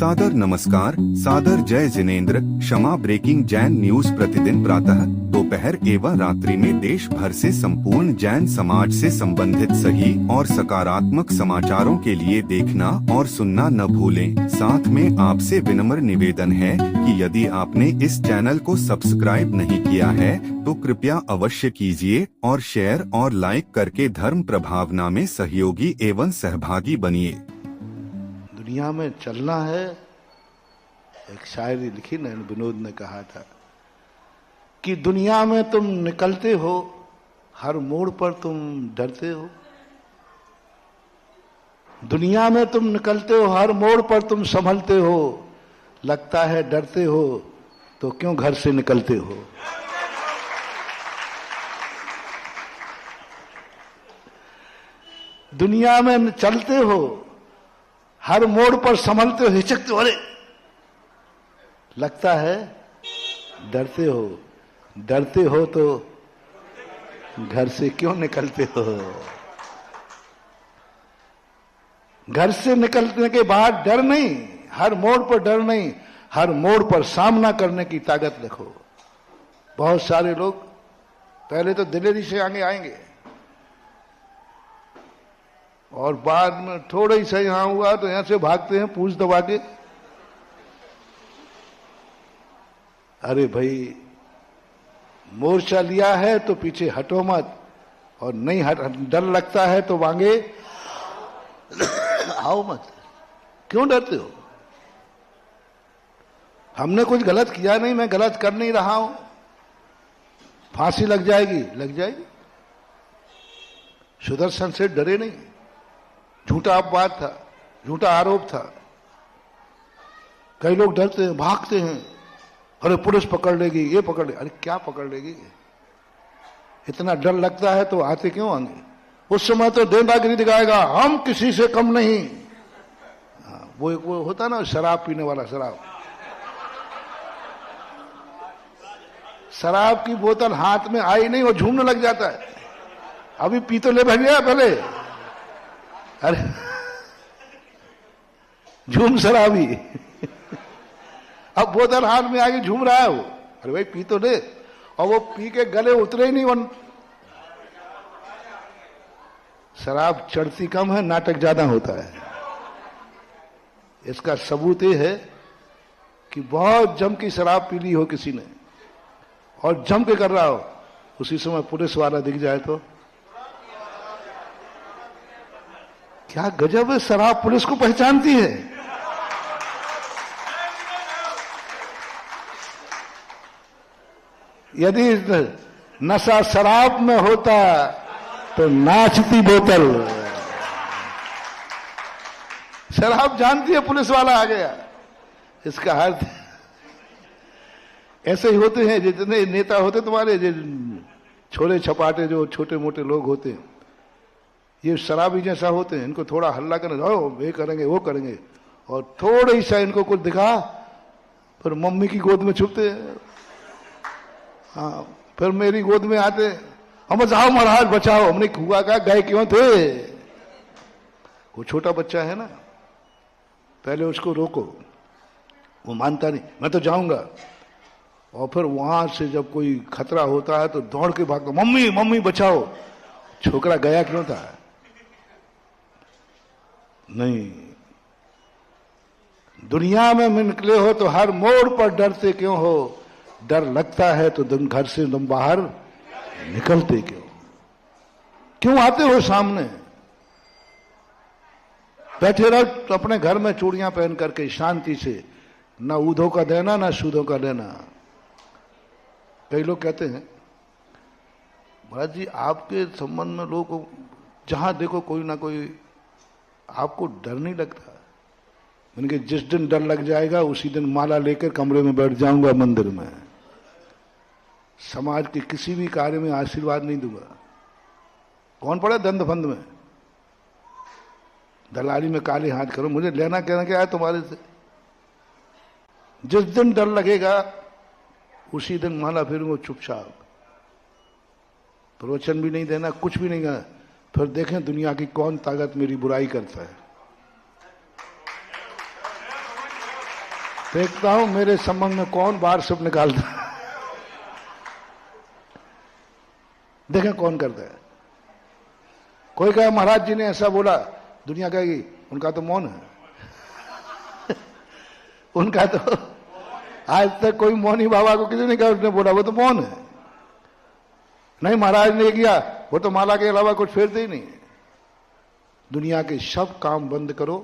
सादर नमस्कार, सादर जय जिनेंद्र। क्षमा ब्रेकिंग जैन न्यूज प्रतिदिन प्रातः, दोपहर एवं रात्रि में देश भर से संपूर्ण जैन समाज से संबंधित सही और सकारात्मक समाचारों के लिए देखना और सुनना न भूलें। साथ में आपसे विनम्र निवेदन है कि यदि आपने इस चैनल को सब्सक्राइब नहीं किया है तो कृपया अवश्य कीजिए और शेयर और लाइक करके धर्म प्रभावना में सहयोगी एवं सहभागी बनिए। दुनिया में चलना है। एक शायरी लिखी नैन विनोद ने कहा था कि दुनिया में तुम निकलते हो, हर मोड़ पर तुम डरते हो। दुनिया में तुम निकलते हो, हर मोड़ पर तुम संभलते हो। लगता है डरते हो तो क्यों घर से निकलते हो। दुनिया में चलते हो, हर मोड़ पर संभलते हो, हिचकते हो, अरे लगता है डरते हो। डरते हो तो घर से क्यों निकलते हो। घर से निकलने के बाद डर नहीं, हर मोड़ पर डर नहीं, हर मोड़ पर सामना करने की ताकत रखो। बहुत सारे लोग पहले तो दिलेरी से आगे आएंगे और बाद में थोड़ा ही सही यहां हुआ तो यहां से भागते हैं पूंछ दबा के। अरे भाई, मोर्चा लिया है तो पीछे हटो मत, और नहीं हट, डर लगता है तो आगे आओ मत। क्यों डरते हो। हमने कुछ गलत किया नहीं, मैं गलत कर नहीं रहा हूं। फांसी लग जाएगी, लग जाएगी। सुदर्शन से डरे नहीं, झूठा अपवाद था, झूठा आरोप था। कई लोग डरते हैं, भागते हैं, अरे पुलिस पकड़ लेगी, ये पकड़ लेगी। अरे क्या पकड़ लेगी। इतना डर लगता है तो आते क्यों आएंगे। उस समय तो देवदागिरी दिखाएगा, हम किसी से कम नहीं। वो होता ना शराब पीने वाला, शराब की बोतल हाथ में आई नहीं, वो झूमने लग जाता है। अभी पी तो ले भैया पहले, अरे झूम शराबी। अब बोतल हाथ में आगे झूम रहा है वो, अरे भाई पी तो ले। और वो पी के गले उतरे ही नहीं। वन शराब चढ़ती कम है, नाटक ज्यादा होता है। इसका सबूत ये है कि बहुत जम की शराब पी ली हो किसी ने और जम के कर रहा हो, उसी समय पुलिस वाला दिख जाए तो क्या गजब है। शराब पुलिस को पहचानती है। यदि नशा शराब में होता तो नाचती बोतल। शराब जानती है पुलिस वाला आ गया। इसका अर्थ ऐसे ही होते हैं जितने नेता होते तुम्हारे, छोले छपाटे जो छोटे मोटे लोग होते हैं, ये शराबी जैसा होते हैं। इनको थोड़ा हल्ला करने जाओ, ये करेंगे वो करेंगे, और थोड़ा ही सा इनको कुछ दिखा फिर मम्मी की गोद में छुपते हैं। हाँ, फिर मेरी गोद में आते, हम जाओ महाराज बचाओ। हमने हुआ कहा, गए क्यों थे। वो छोटा बच्चा है ना, पहले उसको रोको, वो मानता नहीं, मैं तो जाऊंगा। और फिर वहां से जब कोई खतरा होता है तो दौड़ के भागता, मम्मी मम्मी बचाओ। छोकरा गया क्यों था। नहीं, दुनिया में निकले हो तो हर मोड़ पर डरते क्यों हो। डर लगता है तो तुम घर से तुम बाहर निकलते क्यों आते हो सामने। बैठे रहो अपने घर में चूड़ियां पहन करके शांति से, ना ऊधों का देना ना सूदों का लेना। कई लोग कहते हैं, महाराज जी आपके संबंध में लोग जहां देखो कोई ना कोई, आपको डर नहीं लगता। मैंने कहा जिस दिन डर लग जाएगा उसी दिन माला लेकर कमरे में बैठ जाऊंगा मंदिर में। समाज के किसी भी कार्य में आशीर्वाद नहीं दूंगा। कौन पड़ा दंड फंद में, दलाली में काले हाथ करो, मुझे लेना कहना क्या है तुम्हारे से। जिस दिन डर लगेगा उसी दिन माला फिरूंगा चुपचाप। प्रवचन भी नहीं देना, कुछ भी नहीं करना। फिर देखें दुनिया की कौन ताकत मेरी बुराई करता है। देखता हूं मेरे संबंध में कौन बाहर सब निकालता है। देखें कौन करता है। कोई कहे महाराज जी ने ऐसा बोला, दुनिया कहेगी उनका तो मौन है। उनका तो आज तक कोई मौनी बाबा को किसी ने कहा उसने बोला वो तो मौन है। नहीं महाराज ने किया, वो तो माला के अलावा कुछ फेरते ही नहीं। दुनिया के सब काम बंद करो,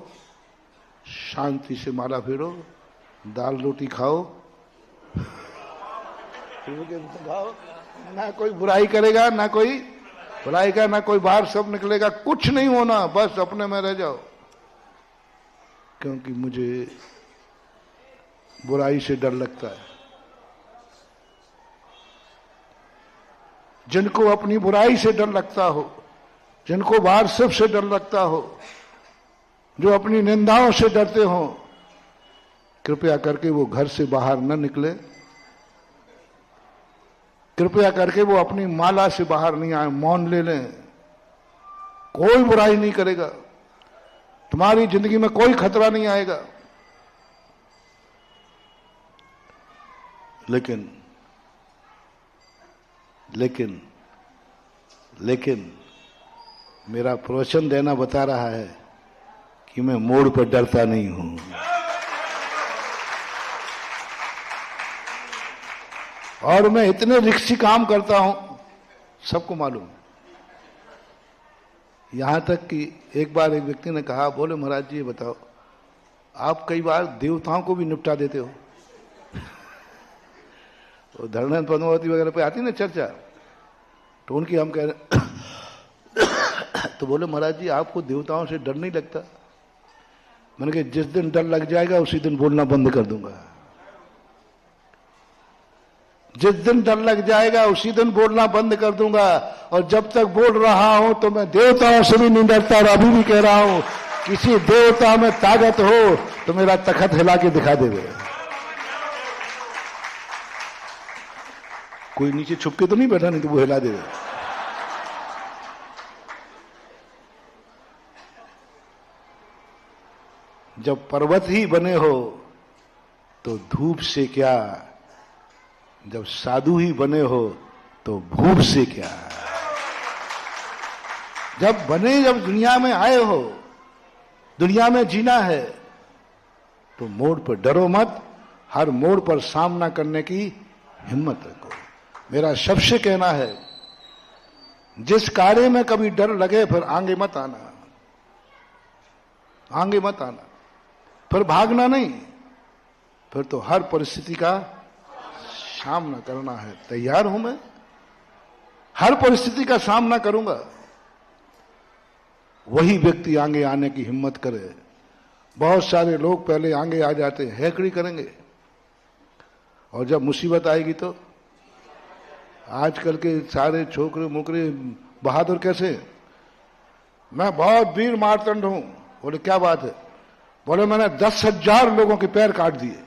शांति से माला फेरो, दाल रोटी खाओ, खाओ, ना कोई बुराई करेगा, ना कोई बुराई का, ना कोई बाहर सब निकलेगा, कुछ नहीं होना, बस अपने में रह जाओ। क्योंकि मुझे बुराई से डर लगता है। जिनको अपनी बुराई से डर लगता हो, जिनको बाहर सब से डर लगता हो, जो अपनी निंदाओं से डरते हो, कृपया करके वो घर से बाहर न निकले। कृपया करके वो अपनी माला से बाहर नहीं आए, मौन ले लें। कोई बुराई नहीं करेगा, तुम्हारी जिंदगी में कोई खतरा नहीं आएगा। लेकिन लेकिन लेकिन मेरा प्रवचन देना बता रहा है कि मैं मोड़ पर डरता नहीं हूं। और मैं इतने रिक्सी काम करता हूं, सबको मालूम। यहां तक कि एक बार एक व्यक्ति ने कहा, बोले महाराज जी ये बताओ, आप कई बार देवताओं को भी निपटा देते हो। तो धरणेन्द्र पद्मावती वगैरह पे आती ना चर्चा, तो उनकी हम कह रहे तो बोले महाराज जी आपको देवताओं से डर नहीं लगता? मैंने कहा जिस दिन डर लग जाएगा उसी दिन बोलना बंद कर दूंगा। जिस दिन डर लग जाएगा उसी दिन बोलना बंद कर दूंगा। और जब तक बोल रहा हूं तो मैं देवताओं से भी नहीं डरता। और अभी भी कह रहा हूं, किसी देवता में ताकत हो तो मेरा तखत हिला के दिखा देवे। कोई नीचे छुप के तो नहीं बैठा, नहीं तो वो हिला देवे। जब पर्वत ही बने हो तो धूप से क्या, जब साधु ही बने हो तो भूप से क्या। जब दुनिया में आए हो, दुनिया में जीना है, तो मोड़ पर डरो मत, हर मोड़ पर सामना करने की हिम्मत रखो। मेरा सबसे कहना है, जिस कार्य में कभी डर लगे फिर आगे मत आना, आगे मत आना, फिर भागना नहीं, फिर तो हर परिस्थिति का सामना करना है। तैयार हूं मैं, हर परिस्थिति का सामना करूंगा। वही व्यक्ति आगे आने की हिम्मत करे। बहुत सारे लोग पहले आगे आ जाते हैं, हैकड़ी करेंगे, और जब मुसीबत आएगी तो आजकल के सारे छोकरे मुकरे बहादुर कैसे, मैं बहुत वीर मार्तंड हूं। बोले क्या बात है? बोले मैंने 10,000 लोगों के पैर काट दिए।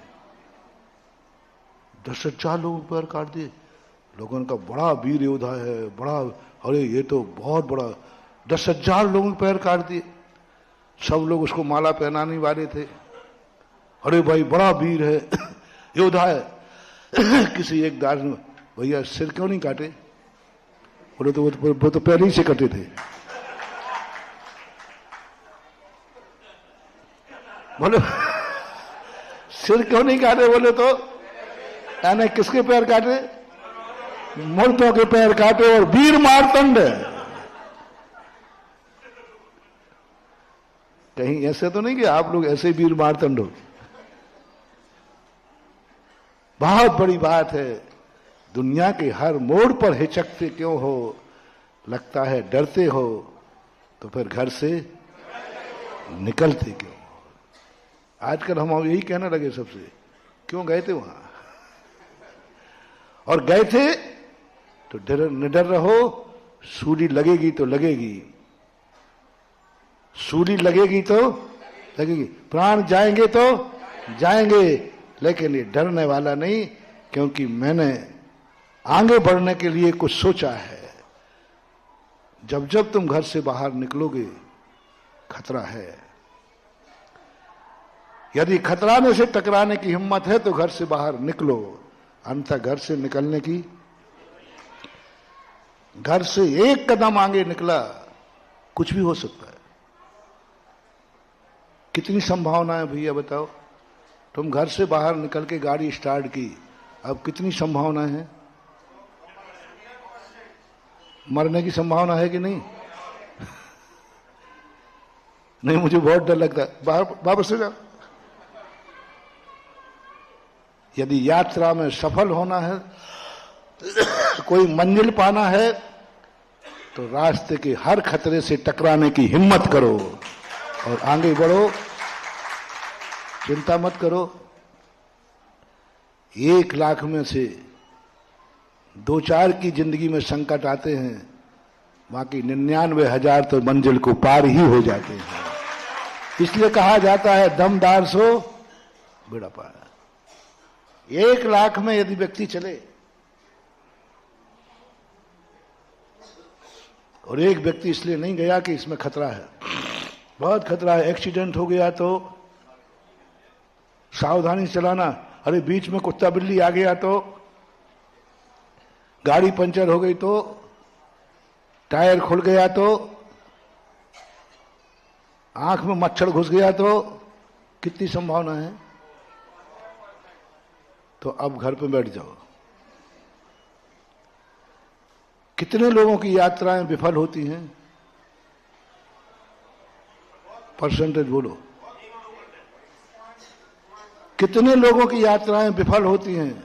10,000 लोगों के पैर काट दिए। लोगों ने कहा बड़ा वीर योद्धा है, बड़ा, अरे ये तो बहुत बड़ा, 10,000 लोगों के पैर काट दिए। सब लोग उसको माला पहनाने वाले थे, अरे भाई बड़ा वीर है, योद्धा है। किसी एक दास ने, भैया सिर क्यों नहीं काटे? बोले तो वो तो पहले ही से कटे थे। बोले सिर क्यों नहीं काटे? बोले तो यानी किसके पैर काटे? मूर्तों के पैर काटे, और वीर मार्तंड। कहीं ऐसे तो नहीं कि आप लोग ऐसे वीर मार्तंड हो। बहुत बड़ी बात है। दुनिया के हर मोड़ पर हिचकते क्यों हो? लगता है डरते हो, तो फिर घर से निकलते क्यों? आजकल हम यही कहने लगे सबसे, क्यों गए थे वहां? और गए थे तो निडर रहो। सूली लगेगी तो लगेगी, सूली लगेगी तो लगेगी, प्राण जाएंगे तो जाएंगे, लेकिन ये डरने वाला नहीं, क्योंकि मैंने आगे बढ़ने के लिए कुछ सोचा है। जब जब तुम घर से बाहर निकलोगे खतरा है। यदि खतराने से टकराने की हिम्मत है तो घर से बाहर निकलो, अन्यथा घर से निकलने की, घर से एक कदम आगे निकला कुछ भी हो सकता है। कितनी संभावना है भैया बताओ। तुम घर से बाहर निकल के गाड़ी स्टार्ट की, अब कितनी संभावना है? मरने की संभावना है कि नहीं? नहीं, मुझे बहुत डर लगता है। बाहर वापस से जाओ। यदि यात्रा में सफल होना है, कोई मंजिल पाना है, तो रास्ते के हर खतरे से टकराने की हिम्मत करो और आगे बढ़ो। चिंता मत करो। 1 लाख में से 2-4 की जिंदगी में संकट आते हैं, बाकी 99,000 तो मंजिल को पार ही हो जाते हैं। इसलिए कहा जाता है दमदार सो बेड़ा पार। 1 लाख में यदि व्यक्ति चले और एक व्यक्ति इसलिए नहीं गया कि इसमें खतरा है, बहुत खतरा है, एक्सीडेंट हो गया तो सावधानी से चलाना, अरे बीच में कुत्ता बिल्ली आ गया तो, गाड़ी पंचर हो गई तो, टायर खुल गया तो, आंख में मच्छर घुस गया तो, कितनी संभावना है। तो अब घर पे बैठ जाओ। कितने लोगों की यात्राएं विफल होती हैं? परसेंटेज बोलो। कितने लोगों की यात्राएं विफल होती हैं?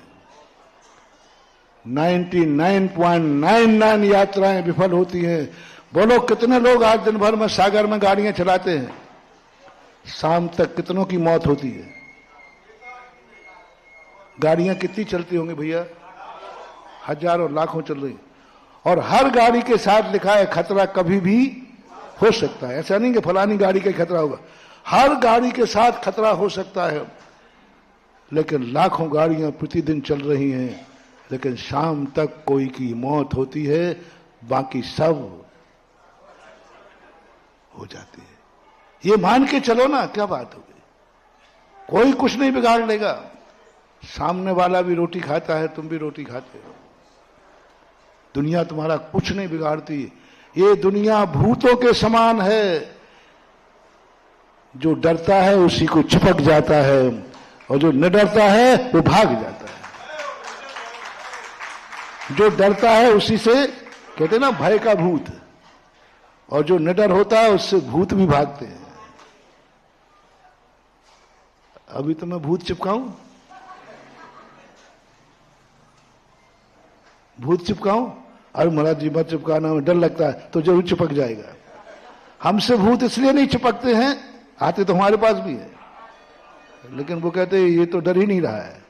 99.99 यात्राएं विफल होती हैं। बोलो कितने लोग आज दिन भर में सागर में गाड़ियां चलाते हैं, शाम तक कितनों की मौत होती है? गाड़ियां कितनी चलती होंगी भैया? हजारों लाखों चल रही, और हर गाड़ी के साथ लिखा है खतरा कभी भी हो सकता है। ऐसा नहीं कि फलानी गाड़ी का खतरा होगा, हर गाड़ी के साथ खतरा हो सकता है। लेकिन लाखों गाड़ियां प्रतिदिन चल रही हैं, लेकिन शाम तक कोई की मौत होती है, बाकी सब हो जाती है। ये मान के चलो ना, क्या बात हो गई। कोई कुछ नहीं बिगाड़ लेगा। सामने वाला भी रोटी खाता है, तुम भी रोटी खाते हो। दुनिया तुम्हारा कुछ नहीं बिगाड़ती। ये दुनिया भूतों के समान है। जो डरता है उसी को चिपक जाता है, और जो न डरता है वो भाग जाता है। जो डरता है उसी से कहते हैं ना भय का भूत, और जो निडर होता है उससे भूत भी भागते हैं। अभी तो मैं भूत चिपकाऊं, भूत चिपकाऊं? अरे महाराज जी मत चिपकाना, में डर लगता है। तो जरूर चिपक जाएगा। हमसे भूत इसलिए नहीं चिपकते हैं, आते तो हमारे पास भी है, लेकिन वो कहते हैं ये तो डर ही नहीं रहा है।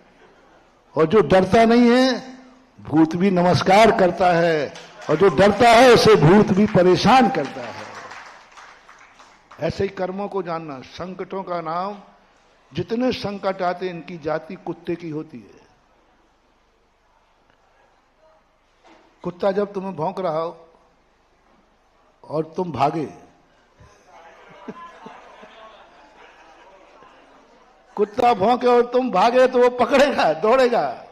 और जो डरता नहीं है भूत भी नमस्कार करता है, और जो डरता है उसे भूत भी परेशान करता है। ऐसे ही कर्मों को जानना। संकटों का नाम, जितने संकट आते इनकी जाति कुत्ते की होती है। कुत्ता जब तुम्हें भौंक रहा हो और तुम भागे, कुत्ता भौंके और तुम भागे तो वो पकड़ेगा, दौड़ेगा।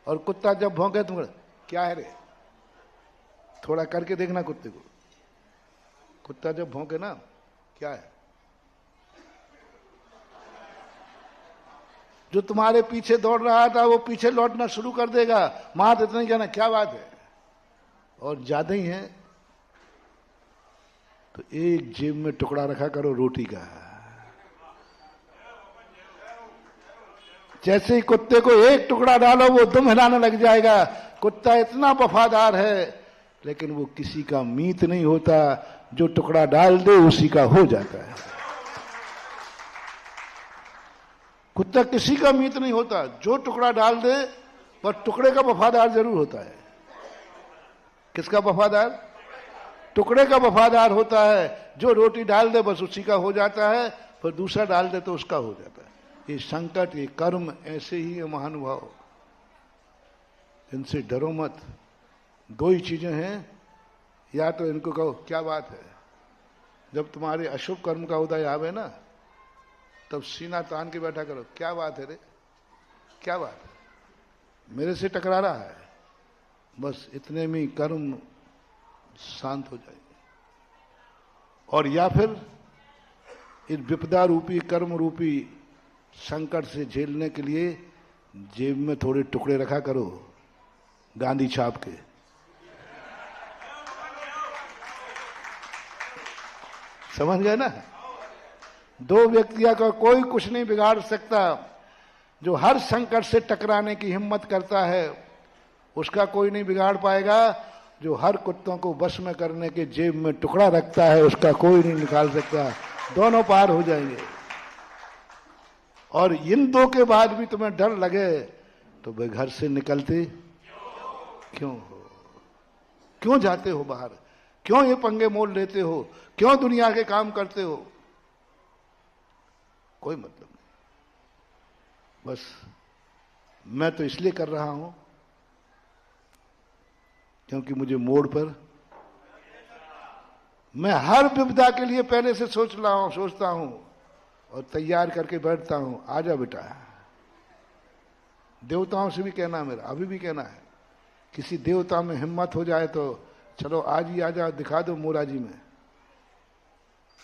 और कुत्ता जब भौंके तुम क्या है रे, थोड़ा करके देखना कुत्ते को। कुत्ता जब भौंके ना, क्या है, जो तुम्हारे पीछे दौड़ रहा था वो पीछे लौटना शुरू कर देगा। मां इतना ही कहना क्या बात है, और ज्यादा ही है तो एक जेब में टुकड़ा रखा करो रोटी का। जैसे ही कुत्ते को एक टुकड़ा डालो वो दुम हिलाने लग जाएगा। कुत्ता इतना वफादार है, लेकिन वो किसी का मीत नहीं होता। जो टुकड़ा डाल दे उसी का हो जाता है। कुत्ता किसी का मीत नहीं होता, जो टुकड़ा डाल दे, पर टुकड़े का वफादार जरूर होता है। किसका वफादार? टुकड़े का वफादार होता है। जो रोटी डाल दे बस उसी का हो जाता है, फिर दूसरा डाल दे तो उसका हो जाता है। ये संकट, ये कर्म ऐसे ही है महानुभाव, इनसे डरो मत। 2 ही चीजें हैं, या तो इनको कहो क्या बात है, जब तुम्हारे अशुभ कर्म का उदय आवे ना, तब सीना तान के बैठा करो, क्या बात है रे, क्या बात है, मेरे से टकरा रहा है, बस इतने में कर्म शांत हो जाएंगे। और या फिर इस विपदा रूपी कर्म रूपी संकट से झेलने के लिए जेब में थोड़े टुकड़े रखा करो, गांधी छाप के। समझ गए ना? दो व्यक्तियों का कोई कुछ नहीं बिगाड़ सकता। जो हर संकट से टकराने की हिम्मत करता है उसका कोई नहीं बिगाड़ पाएगा। जो हर कुत्तों को बस में करने के जेब में टुकड़ा रखता है उसका कोई नहीं निकाल सकता। दोनों पार हो जाएंगे। और इन दो के बाद भी तुम्हें डर लगे तो वे घर से निकलते क्यों हो? क्यों जाते हो बाहर? क्यों ये पंगे मोल लेते हो? क्यों दुनिया के काम करते हो? कोई मतलब नहीं। बस मैं तो इसलिए कर रहा हूं क्योंकि मुझे मोड़ पर मैं हर विपदा के लिए पहले से सोचता हूं और तैयार करके बैठता हूं। आजा बेटा, देवताओं से भी कहना, मेरा अभी भी कहना है, किसी देवता में हिम्मत हो जाए तो चलो आज ही आजा, दिखा दो मोराजी में।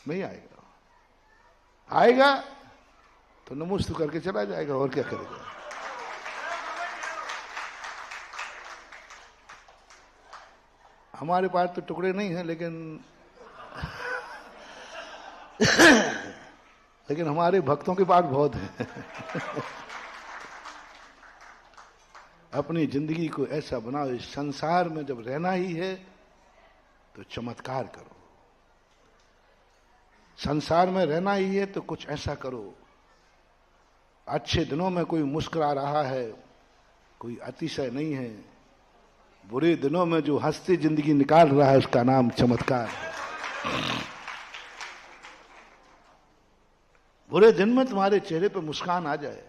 नहीं आएगा, आएगा तो नमोस्तु करके चला जाएगा, और क्या करेगा। हमारे पास तो टुकड़े नहीं हैं, लेकिन हमारे भक्तों के पास बहुत है। अपनी जिंदगी को ऐसा बनाओ, इस संसार में जब रहना ही है तो चमत्कार करो। संसार में रहना ही है तो कुछ ऐसा करो। अच्छे दिनों में कोई मुस्कुरा रहा है, कोई अतिशय नहीं है। बुरे दिनों में जो हंसती जिंदगी निकाल रहा है उसका नाम चमत्कार है। बुरे दिन में तुम्हारे चेहरे पे मुस्कान आ जाए,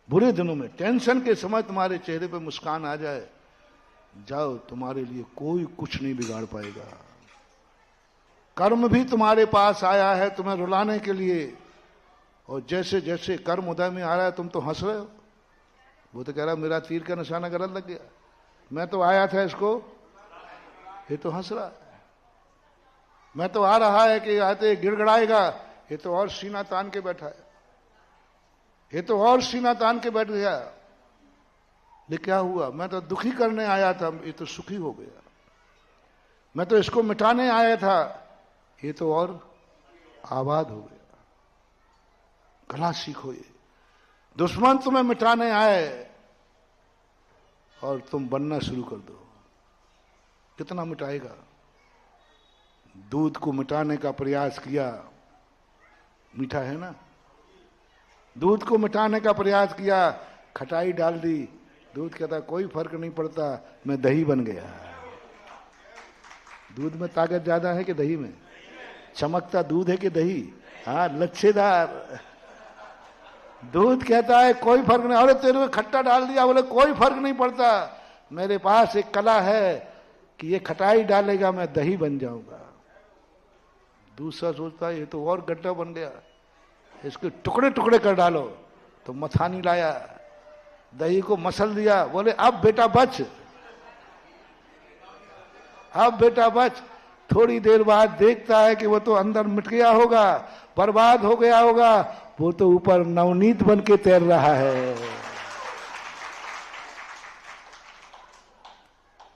बुरे दिनों में टेंशन के समय तुम्हारे चेहरे पे मुस्कान आ जाए, जाओ, तुम्हारे लिए कोई कुछ नहीं बिगाड़ पाएगा। कर्म भी तुम्हारे पास आया है तुम्हें रुलाने के लिए, और जैसे जैसे कर्म उदय में आ रहा है तुम तो हंस रहे हो। वो तो कह रहा मेरा तीर का निशाना गलत लग गया, मैं तो आया था इसको, ये तो हंस रहा है। मैं तो आ रहा है कि आते गिड़गड़ाएगा, ये तो और सीना तान के बैठा है, ये तो और सीना तान के बैठ गया। ये क्या हुआ? मैं तो दुखी करने आया था, ये तो सुखी हो गया। मैं तो इसको मिटाने आया था, ये तो और आबाद हो गया। गला सीखो। ये दुश्मन तुम्हें मिटाने आए और तुम बनना शुरू कर दो। कितना मिटाएगा? दूध को मिटाने का प्रयास किया, मीठा है ना। दूध को मिटाने का प्रयास किया, खटाई डाल दी, दूध कहता कोई फर्क नहीं पड़ता, मैं दही बन गया। दूध में ताकत ज्यादा है कि दही में? चमकता दूध है कि दही? हाँ, लच्छेदार दूध कहता है कोई फर्क नहीं। अरे तेरे में खट्टा डाल दिया, बोले कोई फर्क नहीं पड़ता, मेरे पास एक कला है कि ये खटाई डालेगा मैं दही बन जाऊंगा। दूसरा सोचता है ये तो और गड्ढा बन गया, इसके टुकड़े टुकड़े कर डालो। तो मथानी लाया, दही को मसल दिया, बोले अब बेटा बच, अब बेटा बच। थोड़ी देर बाद देखता है कि वो तो अंदर मिट गया होगा, बर्बाद हो गया होगा, वो तो ऊपर नवनीत बन के तैर रहा है।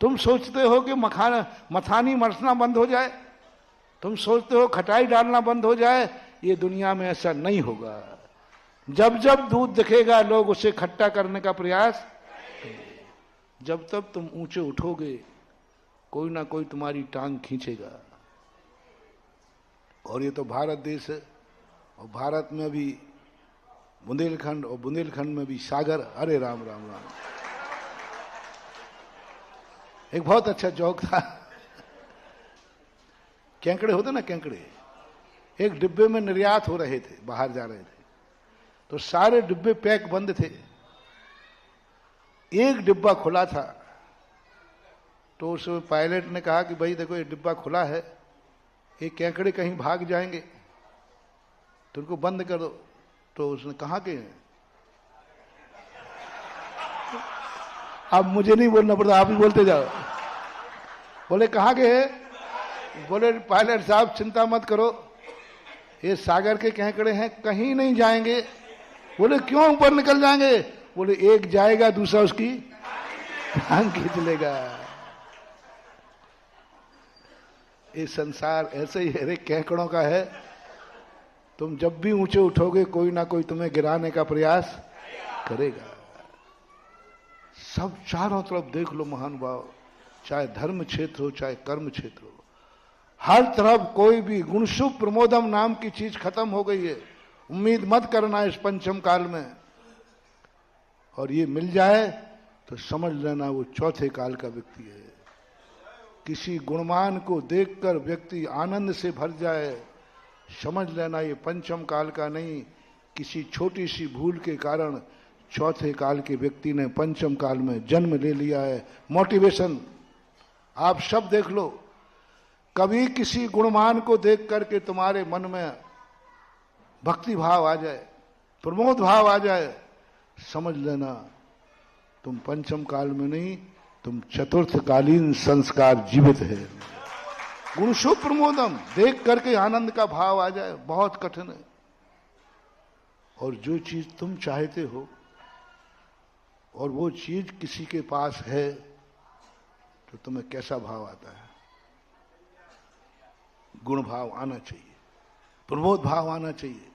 तुम सोचते हो कि मथानी मरसना बंद हो जाए, तुम सोचते हो खटाई डालना बंद हो जाए, ये दुनिया में ऐसा नहीं होगा। जब जब दूध दिखेगा लोग उसे खट्टा करने का प्रयास, जब तब तुम ऊंचे उठोगे कोई ना कोई तुम्हारी टांग खींचेगा। और ये तो भारत देश है, और भारत में भी बुंदेलखंड, और बुंदेलखंड में भी सागर। अरे राम राम राम। एक बहुत अच्छा जोक था, केंकड़े होते ना, केंकड़े एक डिब्बे में निर्यात हो रहे थे, बाहर जा रहे थे, तो सारे डिब्बे पैक बंद थे, एक डिब्बा खुला था। तो उस पायलट ने कहा कि भाई देखो ये डिब्बा खुला है, ये केंकड़े कहीं भाग जाएंगे, तो उनको बंद कर दो। तो उसने कहा कि अब मुझे नहीं बोलना पड़ता, आप ही बोलते जाओ। बोले कहाँ के है? बोले पायलट साहब चिंता मत करो, ये सागर के केकड़े हैं, कहीं नहीं जाएंगे। बोले क्यों ऊपर निकल जाएंगे? बोले एक जाएगा दूसरा उसकी टांग खींच लेगा। ये संसार ऐसे ही हरे केकड़ों का है। तुम जब भी ऊंचे उठोगे कोई ना कोई तुम्हें गिराने का प्रयास करेगा। सब चारों तरफ देख लो महानुभाव, चाहे धर्म क्षेत्र हो चाहे कर्म क्षेत्र हो, हर तरफ कोई भी गुणशुभ प्रमोदम नाम की चीज खत्म हो गई है। उम्मीद मत करना इस पंचम काल में, और ये मिल जाए तो समझ लेना वो चौथे काल का व्यक्ति है। किसी गुणवान को देखकर व्यक्ति आनंद से भर जाए, समझ लेना ये पंचम काल का नहीं, किसी छोटी सी भूल के कारण चौथे काल के व्यक्ति ने पंचम काल में जन्म ले लिया है। मोटिवेशन आप सब देख लो, कभी किसी गुणवान को देख करके तुम्हारे मन में भक्ति भाव आ जाए, प्रमोद भाव आ जाए, समझ लेना तुम पंचम काल में नहीं, तुम चतुर्थकालीन संस्कार जीवित है। गुणशुभ प्रमोदम देख करके आनंद का भाव आ जाए बहुत कठिन है। और जो चीज तुम चाहते हो और वो चीज किसी के पास है तो तुम्हें कैसा भाव आता है? गुण भाव आना चाहिए, प्रमोद भाव आना चाहिए।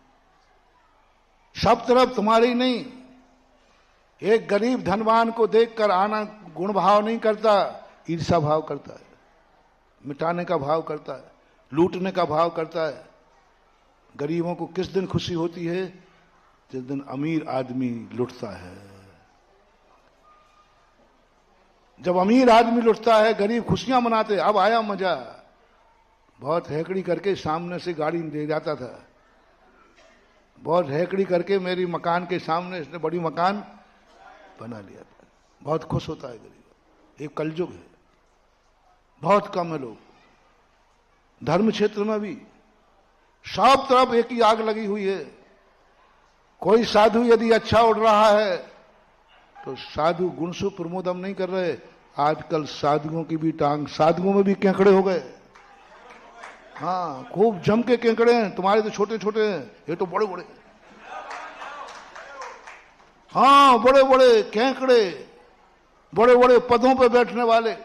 सब तरफ तुम्हारी नहीं, एक गरीब धनवान को देखकर आना गुण भाव नहीं करता, ईर्षा भाव करता है, मिटाने का भाव करता है, लूटने का भाव करता है। गरीबों को किस दिन खुशी होती है? जिस दिन अमीर आदमी लुटता है। जब अमीर आदमी लुटता है गरीब खुशियां मनाते, अब आया मजा। बहुत हैकड़ी करके सामने से गाड़ी ले जाता था, बहुत हैकड़ी करके मेरी मकान के सामने इसने बड़ी मकान बना लिया था। बहुत खुश होता है गरीब। एक कलयुग है, बहुत कम है लोग। धर्म क्षेत्र में भी सब तरफ एक ही आग लगी हुई है। कोई साधु यदि अच्छा उड़ रहा है तो साधु गुणशुभ प्रमोदम नहीं कर रहे। आजकल साधुओं की भी टांग, साधुओं में भी केकड़े हो गए। हाँ, खूब जम के केकड़े हैं। तुम्हारे तो छोटे छोटे हैं, ये तो बड़े बड़े। हाँ, बड़े बड़े केकड़े, बड़े बड़े पदों पे बैठने वाले।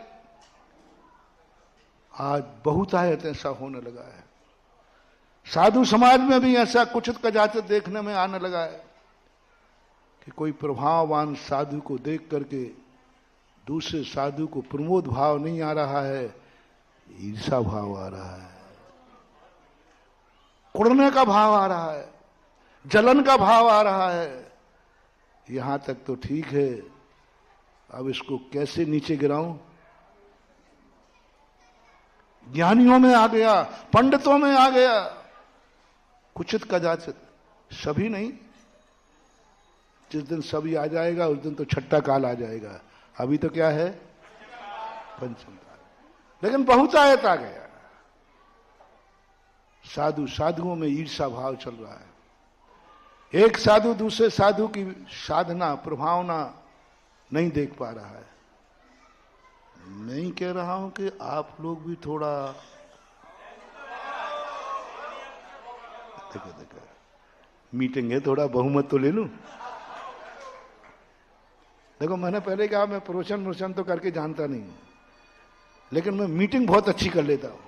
आज बहुतायत ऐसा होने लगा है। साधु समाज में भी ऐसा कुचित कजाचित देखने में आने लगा है कि कोई प्रभाववान साधु को देख करके दूसरे साधु को प्रमोद भाव नहीं आ रहा है, ईर्षा भाव आ रहा है, कुड़ने का भाव आ रहा है, जलन का भाव आ रहा है। यहां तक तो ठीक है, अब इसको कैसे नीचे गिराऊं? ज्ञानियों में आ गया, पंडितों में आ गया, कुचित कजाचित, सभी नहीं। जिस दिन सभी आ जाएगा उस दिन तो छठा काल आ जाएगा। अभी तो क्या है? पंचम काल। लेकिन बहुतायत आ गया। साधु साधुओं में ईर्षा भाव चल रहा है। एक साधु दूसरे साधु की साधना प्रभावना नहीं देख पा रहा है। मैं ही कह रहा हूं कि आप लोग भी थोड़ा देखो मीटिंग है, थोड़ा बहुमत तो ले लूं। देखो मैंने पहले कहा मैं प्रवचन तो करके जानता नहीं हूं, लेकिन मैं मीटिंग बहुत अच्छी कर लेता हूं।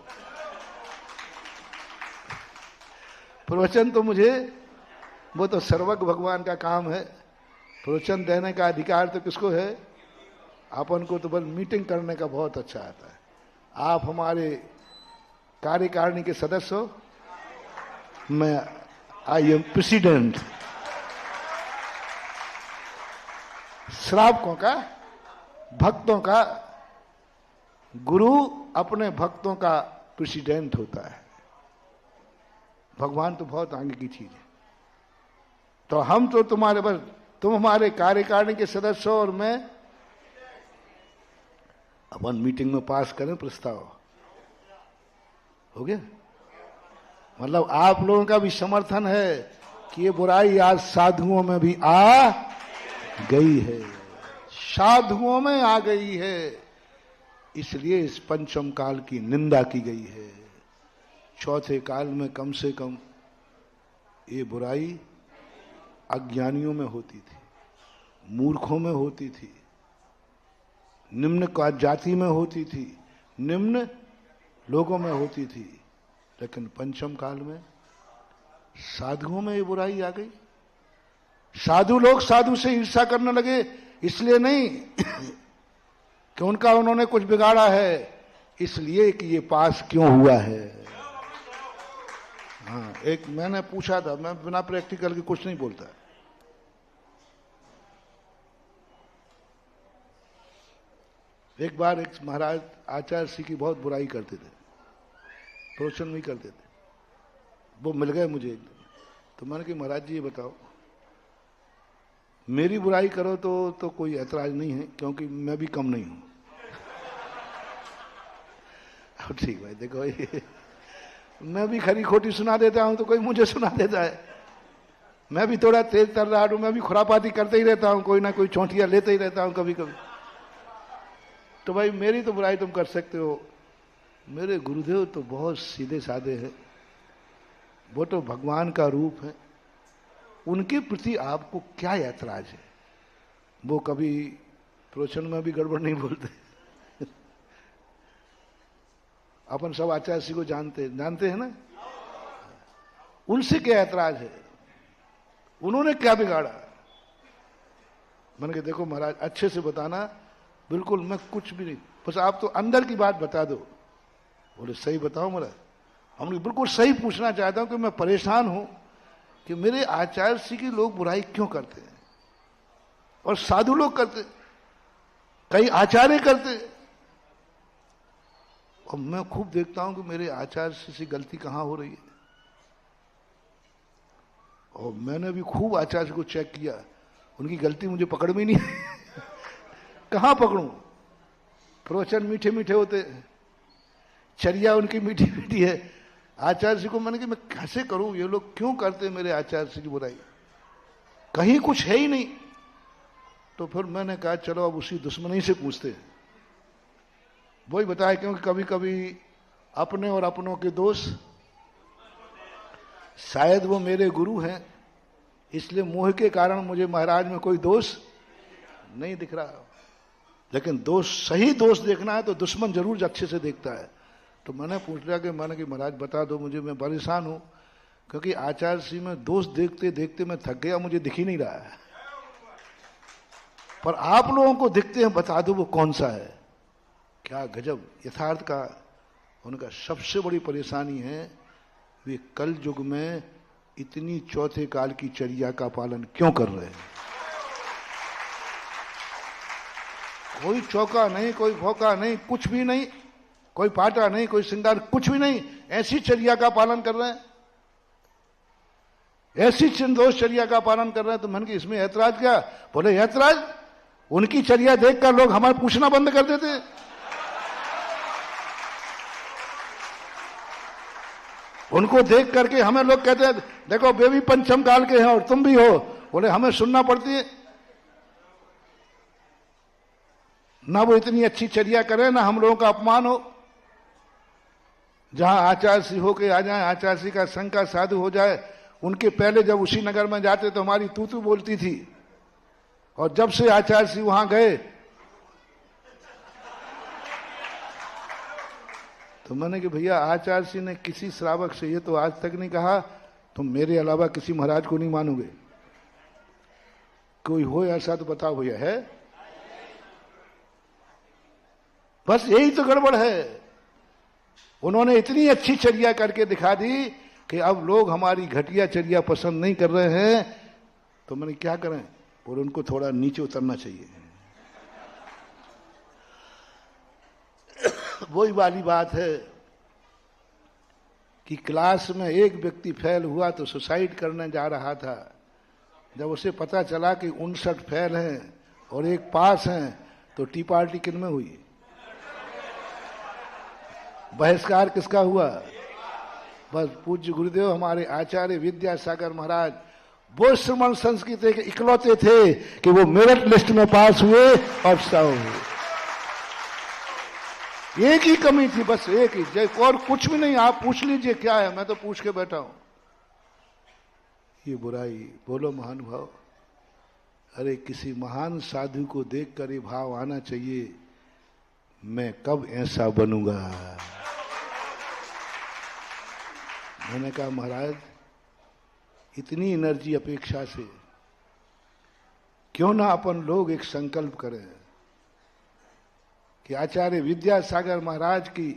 प्रवचन तो मुझे, वो तो सर्वज्ञ भगवान का काम है। प्रवचन देने का अधिकार तो किसको है? अपन को तो बस मीटिंग करने का बहुत अच्छा आता है। आप हमारे कार्यकारिणी के सदस्य हो, मैं आई एम प्रेसिडेंट। श्रावकों का, भक्तों का गुरु अपने भक्तों का प्रेसिडेंट होता है। भगवान तो बहुत आगे की चीज है। तो हम तो तुम्हारे बस, तुम हमारे कार्यकारिणी के सदस्य हो और मैं, अपन मीटिंग में पास करें प्रस्ताव। हो गया? मतलब आप लोगों का भी समर्थन है कि ये बुराई आज साधुओं में भी आ गई है, साधुओं में आ गई है, इसलिए इस पंचम काल की निंदा की गई है। चौथे काल में कम से कम ये बुराई अज्ञानियों में होती थी, मूर्खों में होती थी, निम्न जाति में होती थी, निम्न लोगों में होती थी, लेकिन पंचम काल में साधुओं में ये बुराई आ गई। साधु लोग साधु से ईर्ष्या करने लगे, इसलिए नहीं कि उन्होंने कुछ बिगाड़ा है, इसलिए कि ये पास क्यों हुआ है। हाँ, एक मैंने पूछा था, मैं बिना प्रैक्टिकल के कुछ नहीं बोलता। एक बार एक महाराज आचार्य सिंह की बहुत बुराई करते थे, प्रवचन भी करते थे। वो मिल गए मुझे एक दिन, तो मैंने कहा महाराज जी ये बताओ, मेरी बुराई करो तो कोई ऐतराज नहीं है, क्योंकि मैं भी कम नहीं हूं। ठीक भाई, देखो ये मैं भी खरी खोटी सुना देता हूं तो कोई मुझे सुना देता है। मैं भी थोड़ा तेज तर रहा हूं, मैं भी खुरापाती करते ही रहता हूं, कोई ना कोई चौंटियां लेते ही रहता हूं कभी कभी। तो भाई मेरी तो बुराई तुम कर सकते हो, मेरे गुरुदेव तो बहुत सीधे साधे हैं, वो तो भगवान का रूप है, उनके प्रति आपको क्या ऐतराज है। वो कभी प्रवचन में भी गड़बड़ नहीं बोलते। अपन सब आचार्य सिंह को जानते हैं ना, उनसे क्या ऐतराज है, उन्होंने क्या बिगाड़ा। मैंने कहा देखो महाराज अच्छे से बताना, बिल्कुल मैं कुछ भी नहीं, बस आप तो अंदर की बात बता दो। बोले सही बताओ महाराज, हमने बिल्कुल सही पूछना चाहता हूं कि मैं परेशान हूं कि मेरे आचार्य सिंह की लोग बुराई क्यों करते हैं, और साधु लोग करते, कई आचार्य करते, और मैं खूब देखता हूं कि मेरे आचार्य से गलती कहां हो रही है। और मैंने भी खूब आचार्य को चेक किया, उनकी गलती मुझे पकड़ में नहीं। कहां पकड़ूं, प्रवचन मीठे मीठे होते, चर्या उनकी मीठी मीठी है। आचार्य जी को मैंने कहा मैं कैसे करूं, ये लोग क्यों करते हैं मेरे आचार्य जी की बुराई, कहीं कुछ है ही नहीं। तो फिर मैंने कहा चलो अब उसी दुश्मनी से पूछते हैं। वही बताया, क्योंकि कभी कभी अपने और अपनों के दोष, शायद वो मेरे गुरु हैं, इसलिए मोह के कारण मुझे महाराज में कोई दोष नहीं दिख रहा, लेकिन दोष, सही दोष देखना है तो दुश्मन जरूर अच्छे से देखता है। तो मैंने पूछ लिया कि महाराज बता दो मुझे, मैं परेशान हूं, क्योंकि आचार्य सिंह में दोष देखते देखते मैं थक गया, मुझे दिख ही नहीं रहा है, पर आप लोगों को दिखते हैं, बता दो वो कौन सा है। क्या गजब यथार्थ का उनका सबसे बड़ी परेशानी है, वे कल युग में इतनी चौथे काल की चर्या का पालन क्यों कर रहे हैं। कोई चौका नहीं, कोई भौका नहीं, कुछ भी नहीं, कोई पाटा नहीं, कोई श्रृंगार, कुछ भी नहीं, ऐसी चर्या का पालन कर रहे हैं, ऐसी चिंदोष चर्या का पालन कर रहे हैं। तो मैंने कि इसमें ऐतराज क्या। बोले ऐतराज, उनकी चर्या देखकर लोग हमारे पूछना बंद कर देते हैं, उनको देख करके हमें लोग कहते हैं देखो वे भी पंचम काल के हैं और तुम भी हो। बोले हमें सुनना पड़ती है ना, वो इतनी अच्छी चर्या करें ना हम लोगों का अपमान हो। जहां आचार्य सिंह होके आ जाए, आचार्य सिंह का संघ का साधु हो जाए, उनके पहले जब उसी नगर में जाते तो हमारी तू तू बोलती थी, और जब से आचार्य सिंह वहां गए तो मैंने कि भैया आचार्य सिंह ने किसी श्रावक से ये तो आज तक नहीं कहा तुम मेरे अलावा किसी महाराज को नहीं मानोगे। कोई हो ऐसा तो बताओ भैया, है? बस यही तो गड़बड़ है। उन्होंने इतनी अच्छी चर्या करके दिखा दी कि अब लोग हमारी घटिया चर्या पसंद नहीं कर रहे हैं, तो मैंने क्या करें, और उनको थोड़ा नीचे उतरना चाहिए। वही वाली बात है कि क्लास में एक व्यक्ति फेल हुआ तो सुसाइड करने जा रहा था, जब उसे पता चला कि 59 फेल हैं और एक पास हैं, तो टी पार्टी किन में हुई, बहिष्कार किसका हुआ? बस पूज्य गुरुदेव हमारे आचार्य विद्यासागर महाराज वो श्रमण संस्कृत के इकलौते थे कि वो मेरिट लिस्ट में पास हुए और सब हुए। एक ही कमी थी, बस एक ही, जय और कुछ भी नहीं। आप पूछ लीजिए क्या है, मैं तो पूछ के बैठा हूं। ये बुराई, बोलो महानुभाव। अरे किसी महान साधु को देखकर ये भाव आना चाहिए, मैं कब ऐसा बनूंगा। मैंने कहा महाराज इतनी एनर्जी अपेक्षा से क्यों ना अपन लोग एक संकल्प करें कि आचार्य विद्यासागर महाराज की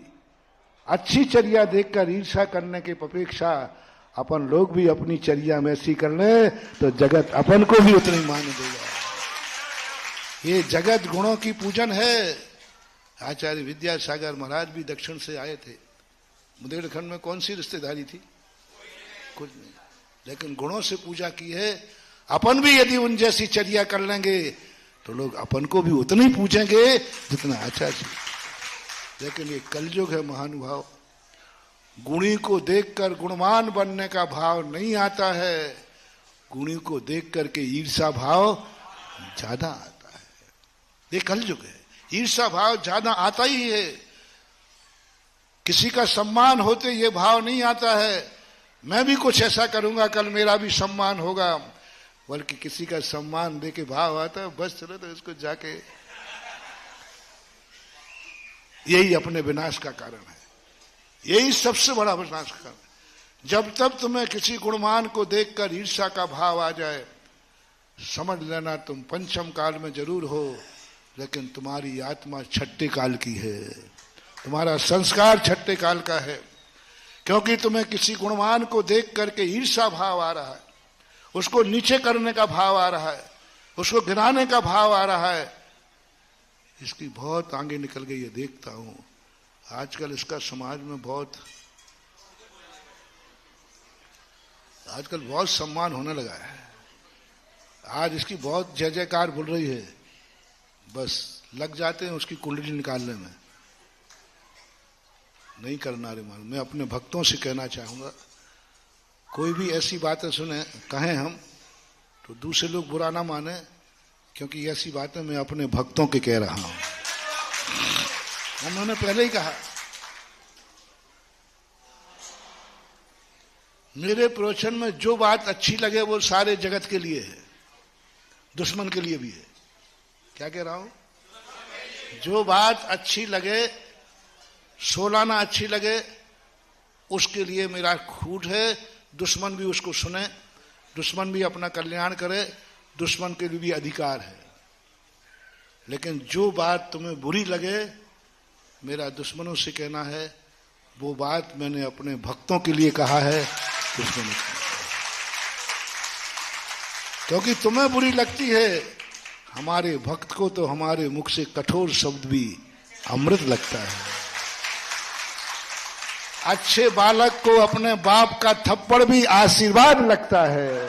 अच्छी चर्या देखकर ईर्षा करने की अपेक्षा अपन लोग भी अपनी चर्या में ऐसी कर ले तो जगत अपन को भी उतनी मान देगा। ये जगत गुणों की पूजन है। आचार्य विद्यासागर महाराज भी दक्षिण से आए थे। बुंदेलखंड में कौन सी रिश्तेदारी थी? कुछ नहीं, लेकिन गुणों से पूजा की है। अपन भी यदि उन जैसी चर्या कर लेंगे तो लोग अपन को भी उतनी पूजेंगे जितना आचार्य। लेकिन ये कलयुग है महानुभाव। गुणी को देखकर गुणवान बनने का भाव नहीं आता है, गुणी को देख करके ईर्षा भाव ज्यादा आता है। ये कलयुग है, ईर्षा भाव ज्यादा आता ही है। किसी का सम्मान होते ये भाव नहीं आता है मैं भी कुछ ऐसा करूंगा कल मेरा भी सम्मान होगा, बल्कि किसी का सम्मान देके भाव आता है बस चलो तो इसको जाके, यही अपने विनाश का कारण है। यही सबसे बड़ा विनाश का कारण। जब तक तुम्हें किसी गुणवान को देखकर ईर्षा का भाव आ जाए, समझ लेना तुम पंचम काल में जरूर हो, लेकिन तुम्हारी आत्मा छठे काल की है, तुम्हारा संस्कार छठे काल का है। क्योंकि तुम्हें किसी गुणवान को देख करके ईर्षा भाव आ रहा है, उसको नीचे करने का भाव आ रहा है, उसको गिराने का भाव आ रहा है। इसकी बहुत आगे निकल गई है, देखता हूं आजकल इसका समाज में आजकल बहुत सम्मान होने लगा है। आज इसकी बहुत जय जयकार बोल रही है, बस लग जाते हैं उसकी कुंडली निकालने में। नहीं करना रे मान। मैं अपने भक्तों से कहना चाहूंगा, कोई भी ऐसी बातें सुने कहें हम तो दूसरे लोग बुरा ना माने, क्योंकि ऐसी बातें मैं अपने भक्तों के कह रहा हूं। उन्होंने पहले ही कहा मेरे प्रवचन में जो बात अच्छी लगे वो सारे जगत के लिए है, दुश्मन के लिए भी है। क्या कह रहा हूं? जो बात अच्छी लगे, सोलाना अच्छी लगे, उसके लिए मेरा खूट है। दुश्मन भी उसको सुने, दुश्मन भी अपना कल्याण करे, दुश्मन के लिए भी अधिकार है। लेकिन जो बात तुम्हें बुरी लगे, मेरा दुश्मनों से कहना है वो बात मैंने अपने भक्तों के लिए कहा है, दुश्मनों के। क्योंकि तुम्हें बुरी लगती है, हमारे भक्त को तो हमारे मुख से कठोर शब्द भी अमृत लगता है। अच्छे बालक को अपने बाप का थप्पड़ भी आशीर्वाद लगता है।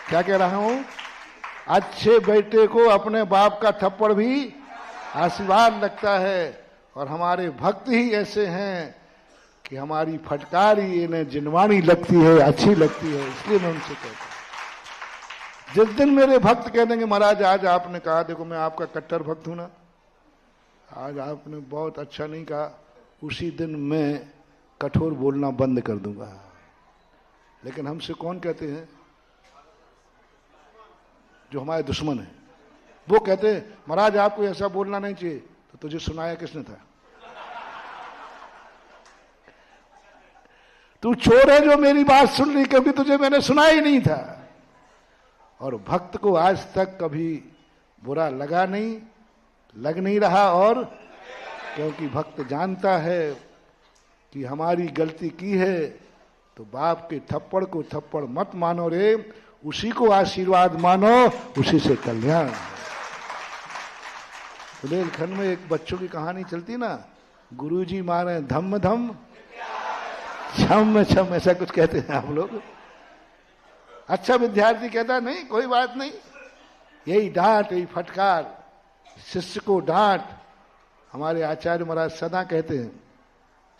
क्या कह रहा हूं? अच्छे बेटे को अपने बाप का थप्पड़ भी आशीर्वाद लगता है। और हमारे भक्त ही ऐसे हैं कि हमारी फटकार ही इन्हें जिनवानी लगती है, अच्छी लगती है, इसलिए मैं उनसे कहता हूं। जिस दिन मेरे भक्त कह देंगे महाराज आज आपने कहा, देखो मैं आपका कट्टर भक्त हूं ना, आज आपने बहुत अच्छा नहीं कहा, उसी दिन मैं कठोर बोलना बंद कर दूंगा। लेकिन हमसे कौन कहते हैं? जो हमारे दुश्मन है, वो कहते हैं महाराज आपको ऐसा बोलना नहीं चाहिए। तो तुझे सुनाया किसने था? तू चोर है जो मेरी बात सुन ली, क्योंकि तुझे मैंने सुना ही नहीं था। और भक्त को आज तक कभी बुरा लगा नहीं, लग नहीं रहा। और क्योंकि भक्त जानता है कि हमारी गलती की है, तो बाप के थप्पड़ को थप्पड़ मत मानो रे, उसी को आशीर्वाद मानो, उसी से कल्याण। बुंदेलखंड में एक बच्चों की कहानी चलती ना, गुरुजी मारे धम धम छम छम, ऐसा कुछ कहते हैं आप लोग। अच्छा विद्यार्थी कहता नहीं कोई बात नहीं, यही डांट, यही फटकार, शिष्य को डांट। हमारे आचार्य महाराज सदा कहते हैं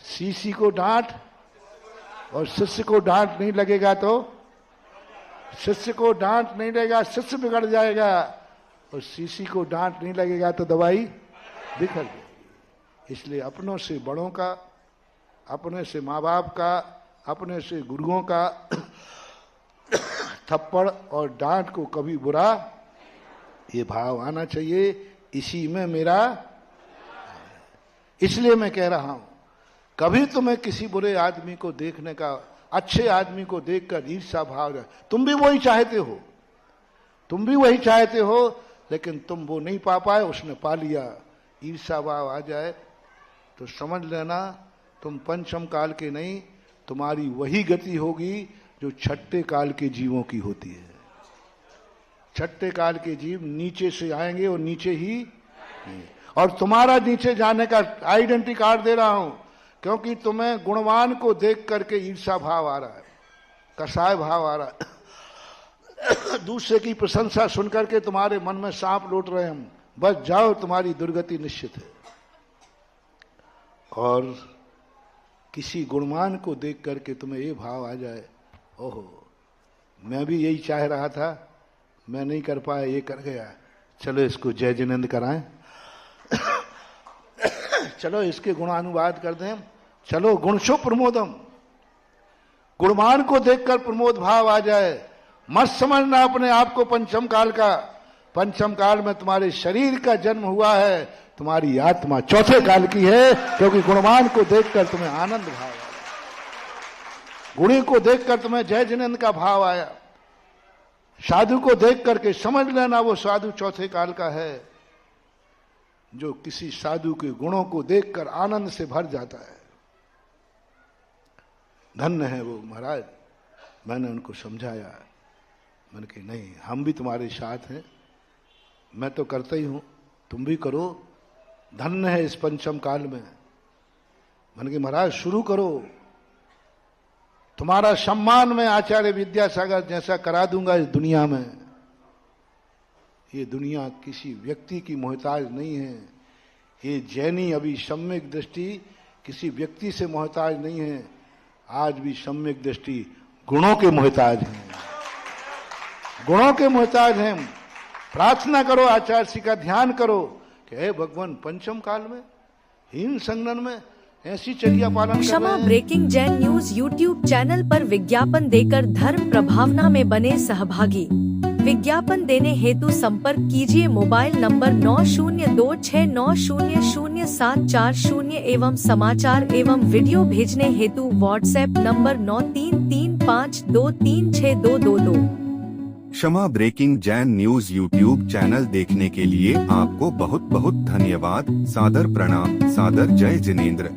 सीसी को डांट, और शिष्य को डांट नहीं लगेगा तो शिष्य को डांट नहीं लगेगा, शिष्य बिगड़ जाएगा, और शिष्य को डांट नहीं लगेगा तो दवाई बिखर जाएगी। इसलिए अपनों से बड़ों का, अपने से माँ बाप का, अपने से गुरुओं का थप्पड़ और डांट को कभी बुरा, ये भाव आना चाहिए। इसी में मेरा, इसलिए मैं कह रहा हूं, कभी तुम्हें किसी बुरे आदमी को देखने का, अच्छे आदमी को देखकर ईर्ष्या भाव है। तुम भी वही चाहते हो, तुम भी वही चाहते हो, लेकिन तुम वो नहीं पा पाए, उसने पा लिया। ईर्ष्या भाव आ जाए तो समझ लेना तुम पंचम काल के नहीं, तुम्हारी वही गति होगी जो छठे काल के जीवों की होती है। छठे काल के जीव नीचे से आएंगे और नीचे ही नहीं। और तुम्हारा नीचे जाने का आइडेंटिटी कार्ड दे रहा हूं, क्योंकि तुम्हें गुणवान को देख करके ईर्ष्या भाव आ रहा है, कसाय भाव आ रहा है, दूसरे की प्रशंसा सुनकर के तुम्हारे मन में सांप लौट रहे हैं। बस जाओ, तुम्हारी दुर्गति निश्चित है। और किसी गुणवान को देख करके तुम्हें ये भाव आ जाए, ओहो मैं भी यही चाह रहा था, मैं नहीं कर पाया, ये कर गया, चलो इसको जय जिनेंद्र कराएं, चलो इसके गुणानुवाद कर दें, चलो गुणशो प्रमोदम। गुणवान को देखकर प्रमोद भाव आ जाए। मत समझना अपने आप को पंचम काल का। पंचम काल में तुम्हारे शरीर का जन्म हुआ है, तुम्हारी आत्मा चौथे काल की है, क्योंकि गुणवान को देखकर तुम्हें आनंद भाव आया, गुणी को देखकर तुम्हें जय जिनेंद्र का भाव आया। साधु को देख करके समझ लेना वो साधु चौथे काल का है, जो किसी साधु के गुणों को देखकर आनंद से भर जाता है। धन्य है वो महाराज। मैंने उनको समझाया, मैंने कहा नहीं, हम भी तुम्हारे साथ हैं, मैं तो करता ही हूं, तुम भी करो। धन्य है इस पंचम काल में। मैंने कहा महाराज शुरू करो, तुम्हारा सम्मान मैं आचार्य विद्यासागर जैसा करा दूंगा इस दुनिया में। ये दुनिया किसी व्यक्ति की मोहताज नहीं है। ये जैनी अभी सम्यक दृष्टि किसी व्यक्ति से मोहताज नहीं है, आज भी सम्यक दृष्टि गुणों के मोहताज हैं, गुणों के मोहताज हैं। प्रार्थना करो, आचार्य श्री का ध्यान करो कि हे भगवान पंचम काल में, हीन संगन में ऐसी चर्या पालन कर क्षमा रहे हैं। Breaking Jain news YouTube channel पर विज्ञापन देकर धर्म प्रभावना में बने सहभागी। विज्ञापन देने हेतु संपर्क कीजिए मोबाइल नंबर 9026900740 एवं समाचार एवं वीडियो भेजने हेतु व्हाट्सएप नंबर 9335236222। क्षमा breaking Jain news YouTube channel देखने के लिए आपको बहुत बहुत धन्यवाद। सादर प्रणाम, सादर जय जिनेंद्र।